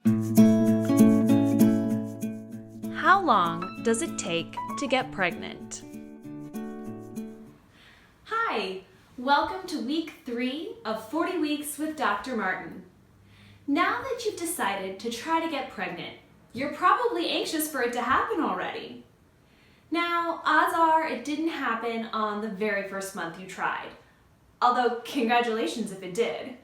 How long does it take to get pregnant? Hi, welcome to week 3 of 40 Weeks with Dr. Martin. Now that you've decided to try to get pregnant, you're probably anxious for it to happen already. Now, odds are it didn't happen on the very first month you tried, although congratulations if it did.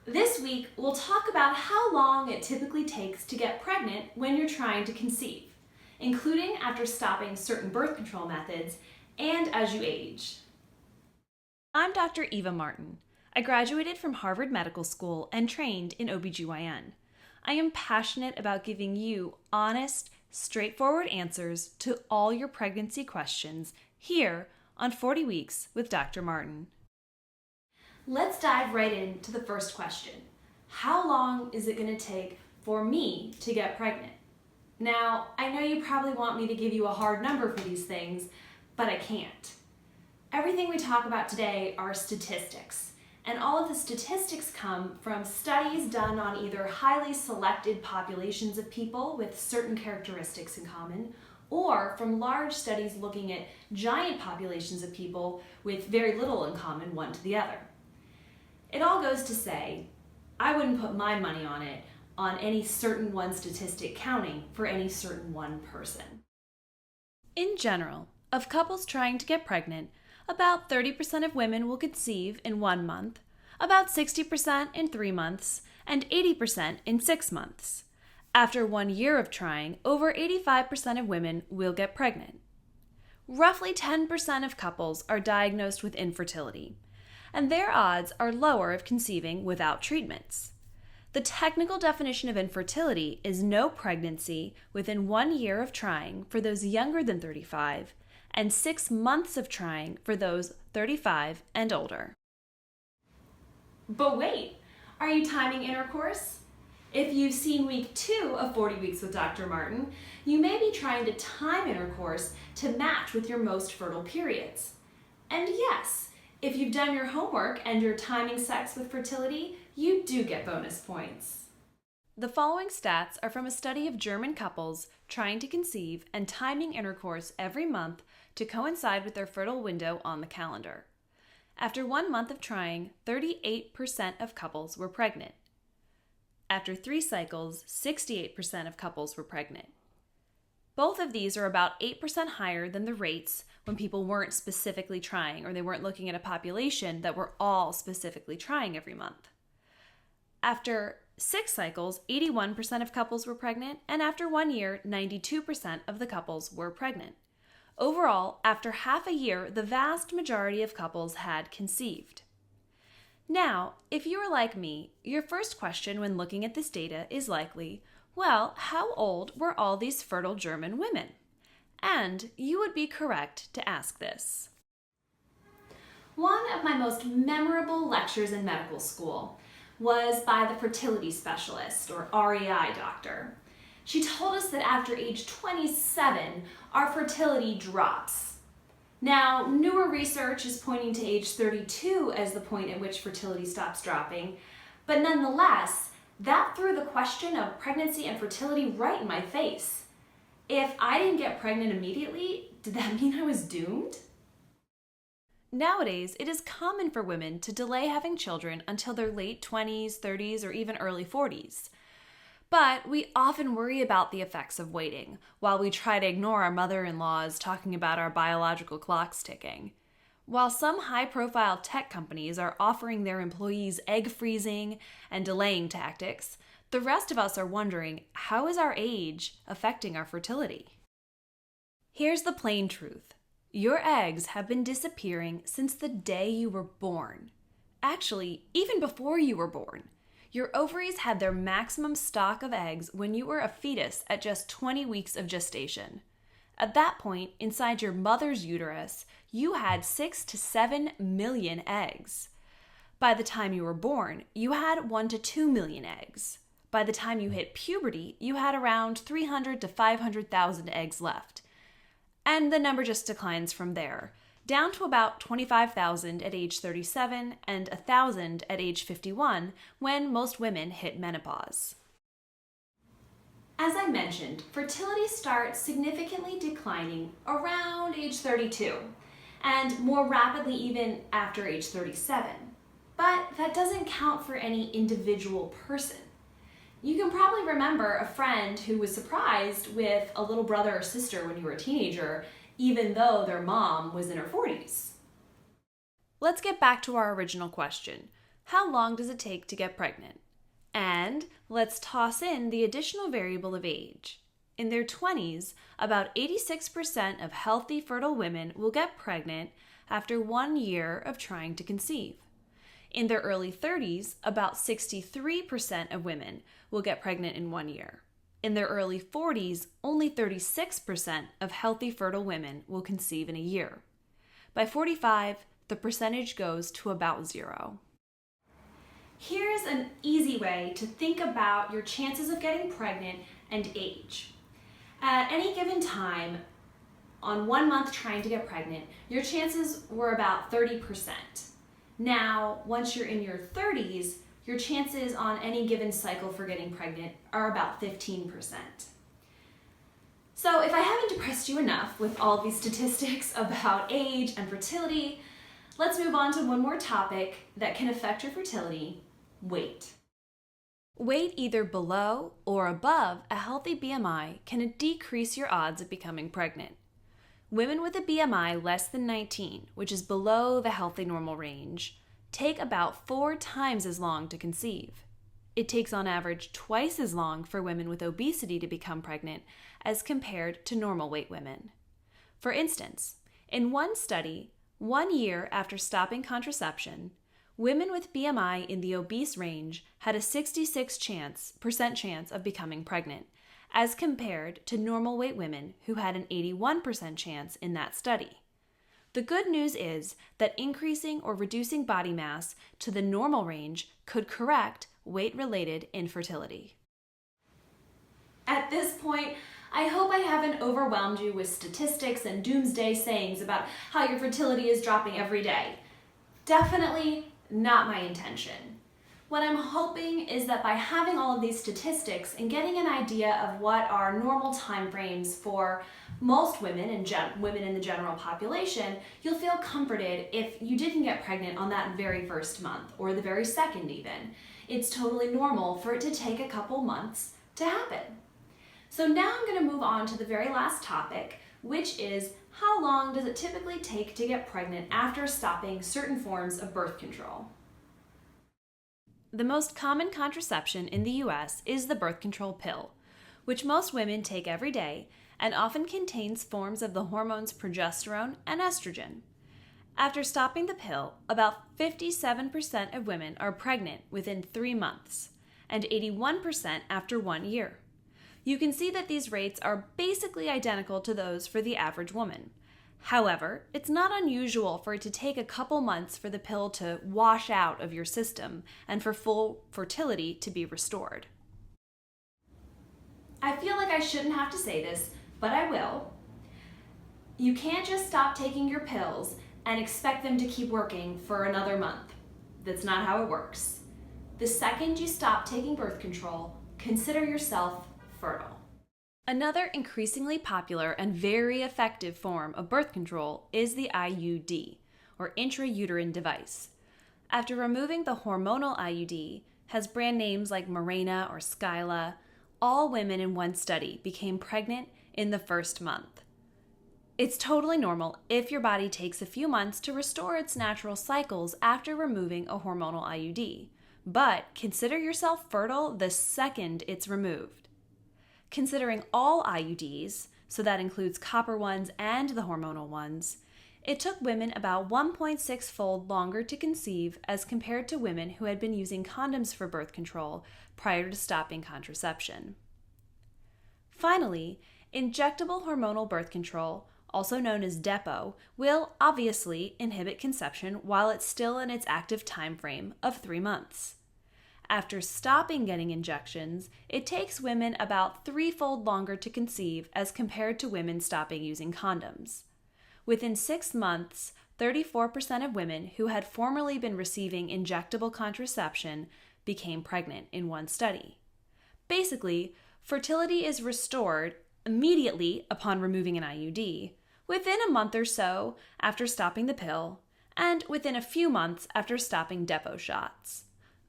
This week, we'll talk about how long it typically takes to get pregnant when you're trying to conceive, including after stopping certain birth control methods and as you age. I'm Dr. Eva Martin. I graduated from Harvard Medical School and trained in OBGYN. I am passionate about giving you honest, straightforward answers to all your pregnancy questions here on 40 Weeks with Dr. Martin. Let's dive right into the first question. How long is it going to take for me to get pregnant? Now, I know you probably want me to give you a hard number for these things, but I can't. Everything we talk about today are statistics, and all of the statistics come from studies done on either highly selected populations of people with certain characteristics in common, or from large studies looking at giant populations of people with very little in common one to the other. It all goes to say, I wouldn't put my money on it on any certain one statistic counting for any certain one person. In general, of couples trying to get pregnant, about 30% of women will conceive in 1 month, about 60% in 3 months, and 80% in 6 months. After 1 year of trying, over 85% of women will get pregnant. Roughly 10% of couples are diagnosed with infertility, and their odds are lower of conceiving without treatments. The technical definition of infertility is no pregnancy within 1 year of trying for those younger than 35 and 6 months of trying for those 35 and older. But wait, are you timing intercourse? If you've seen week 2 of 40 Weeks with Dr. Martin, you may be trying to time intercourse to match with your most fertile periods. And yes, if you've done your homework and you're timing sex with fertility, you do get bonus points. The following stats are from a study of German couples trying to conceive and timing intercourse every month to coincide with their fertile window on the calendar. After 1 month of trying, 38% of couples were pregnant. After 3 cycles, 68% of couples were pregnant. Both of these are about 8% higher than the rates when people weren't specifically trying or they weren't looking at a population that were all specifically trying every month. After 6 cycles, 81% of couples were pregnant, and after 1 year, 92% of the couples were pregnant. Overall, after half a year, the vast majority of couples had conceived. Now, if you are like me, your first question when looking at this data is likely, well, how old were all these fertile German women? And you would be correct to ask this. One of my most memorable lectures in medical school was by the fertility specialist, or REI doctor. She told us that after age 27, our fertility drops. Now, newer research is pointing to age 32 as the point at which fertility stops dropping, but nonetheless, that threw the question of pregnancy and fertility right in my face. If I didn't get pregnant immediately, did that mean I was doomed? Nowadays, it is common for women to delay having children until their late 20s, 30s, or even early 40s. But we often worry about the effects of waiting, while we try to ignore our mother-in-laws talking about our biological clocks ticking. While some high-profile tech companies are offering their employees egg freezing and delaying tactics, the rest of us are wondering, how is our age affecting our fertility? Here's the plain truth. Your eggs have been disappearing since the day you were born. Actually, even before you were born. Your ovaries had their maximum stock of eggs when you were a fetus at just 20 weeks of gestation. At that point, inside your mother's uterus, you had 6 to 7 million eggs. By the time you were born, you had 1 to 2 million eggs. By the time you hit puberty, you had around 300 to 500,000 eggs left. And the number just declines from there, down to about 25,000 at age 37 and 1,000 at age 51 when most women hit menopause. As I mentioned, fertility starts significantly declining around age 32, and more rapidly even after age 37. But that doesn't count for any individual person. You can probably remember a friend who was surprised with a little brother or sister when you were a teenager, even though their mom was in her 40s. Let's get back to our original question. How long does it take to get pregnant? And let's toss in the additional variable of age. In their 20s, about 86% of healthy fertile women will get pregnant after 1 year of trying to conceive. In their early 30s, about 63% of women will get pregnant in 1 year. In their early 40s, only 36% of healthy fertile women will conceive in a year. By 45, the percentage goes to about 0. Here's an easy way to think about your chances of getting pregnant and age. At any given time, on 1 month trying to get pregnant, your chances were about 30%. Now, once you're in your 30s, your chances on any given cycle for getting pregnant are about 15%. So if I haven't depressed you enough with all of these statistics about age and fertility, let's move on to one more topic that can affect your fertility: weight. Weight either below or above a healthy BMI can decrease your odds of becoming pregnant. Women with a BMI less than 19, which is below the healthy normal range, take about 4 times as long to conceive. It takes on average twice as long for women with obesity to become pregnant as compared to normal weight women. For instance, in one study, 1 year after stopping contraception, women with BMI in the obese range had a 66% chance of becoming pregnant, as compared to normal weight women who had an 81% chance in that study. The good news is that increasing or reducing body mass to the normal range could correct weight-related infertility. At this point, I hope I haven't overwhelmed you with statistics and doomsday sayings about how your fertility is dropping every day. Definitely not my intention. What I'm hoping is that by having all of these statistics and getting an idea of what are normal time frames for most women and women in the general population, you'll feel comforted if you didn't get pregnant on that very first month or the very second even. It's totally normal for it to take a couple months to happen. So now I'm going to move on to the very last topic, which is how long does it typically take to get pregnant after stopping certain forms of birth control? The most common contraception in the US is the birth control pill, which most women take every day and often contains forms of the hormones progesterone and estrogen. After stopping the pill, about 57% of women are pregnant within 3 months and 81% after 1 year. You can see that these rates are basically identical to those for the average woman. However, it's not unusual for it to take a couple months for the pill to wash out of your system and for full fertility to be restored. I feel like I shouldn't have to say this, but I will. You can't just stop taking your pills and expect them to keep working for another month. That's not how it works. The second you stop taking birth control, consider yourself fertile. Another increasingly popular and very effective form of birth control is the IUD, or Intrauterine Device. After removing the hormonal IUD, has brand names like Mirena or Skyla, all women in one study became pregnant in the first month. It's totally normal if your body takes a few months to restore its natural cycles after removing a hormonal IUD, but consider yourself fertile the second it's removed. Considering all IUDs, so that includes copper ones and the hormonal ones, it took women about 1.6-fold longer to conceive as compared to women who had been using condoms for birth control prior to stopping contraception. Finally, injectable hormonal birth control, also known as DEPO, will obviously inhibit conception while it's still in its active time frame of 3 months. After stopping getting injections, it takes women about 3-fold longer to conceive as compared to women stopping using condoms. Within 6 months, 34% of women who had formerly been receiving injectable contraception became pregnant in one study. Basically, fertility is restored immediately upon removing an IUD, within a month or so after stopping the pill, and within a few months after stopping depot shots.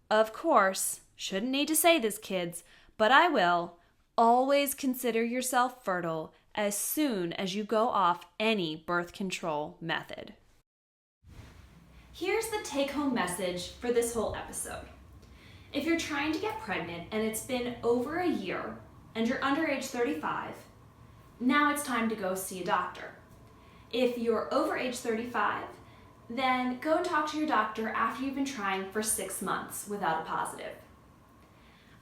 Of course, shouldn't need to say this, kids, but I will, always consider yourself fertile as soon as you go off any birth control method. Here's the take-home message for this whole episode. If you're trying to get pregnant and it's been over a year and you're under age 35, now it's time to go see a doctor. If you're over age 35, then go and talk to your doctor after you've been trying for 6 months without a positive.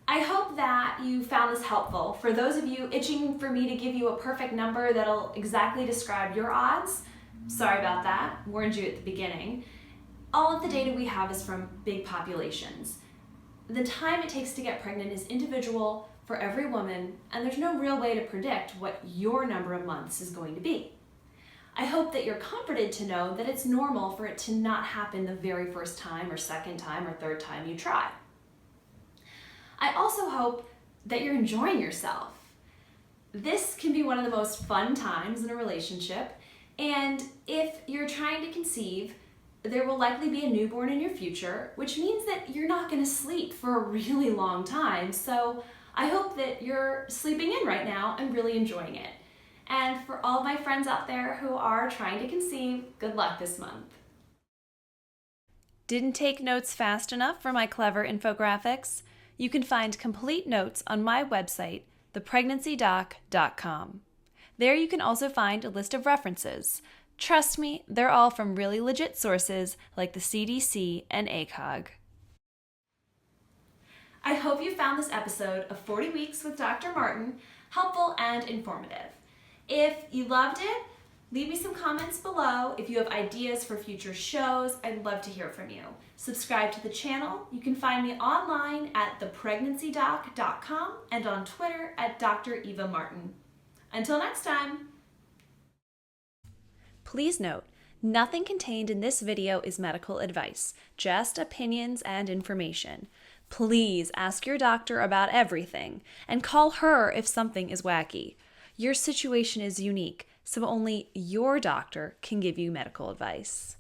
I hope that you found this helpful. For those of you itching for me to give you a perfect number that'll exactly describe your odds, sorry about that, warned you at the beginning. All of the data we have is from big populations. The time it takes to get pregnant is individual for every woman, and there's no real way to predict what your number of months is going to be. I hope that you're comforted to know that it's normal for it to not happen the very first time or second time or third time you try. I also hope that you're enjoying yourself. This can be one of the most fun times in a relationship, and if you're trying to conceive, there will likely be a newborn in your future, which means that you're not going to sleep for a really long time. So I hope that you're sleeping in right now and really enjoying it. And for all my friends out there who are trying to conceive, good luck this month. Didn't take notes fast enough for my clever infographics? You can find complete notes on my website, thepregnancydoc.com. There you can also find a list of references. Trust me, they're all from really legit sources like the CDC and ACOG. I hope you found this episode of 40 Weeks with Dr. Martin helpful and informative. If you loved it, leave me some comments below. If you have ideas for future shows, I'd love to hear from you. Subscribe to the channel. You can find me online at thepregnancydoc.com and on Twitter at Dr. Eva Martin. Until next time. Please note, nothing contained in this video is medical advice, just opinions and information. Please ask your doctor about everything and call her if something is wacky. Your situation is unique, so only your doctor can give you medical advice.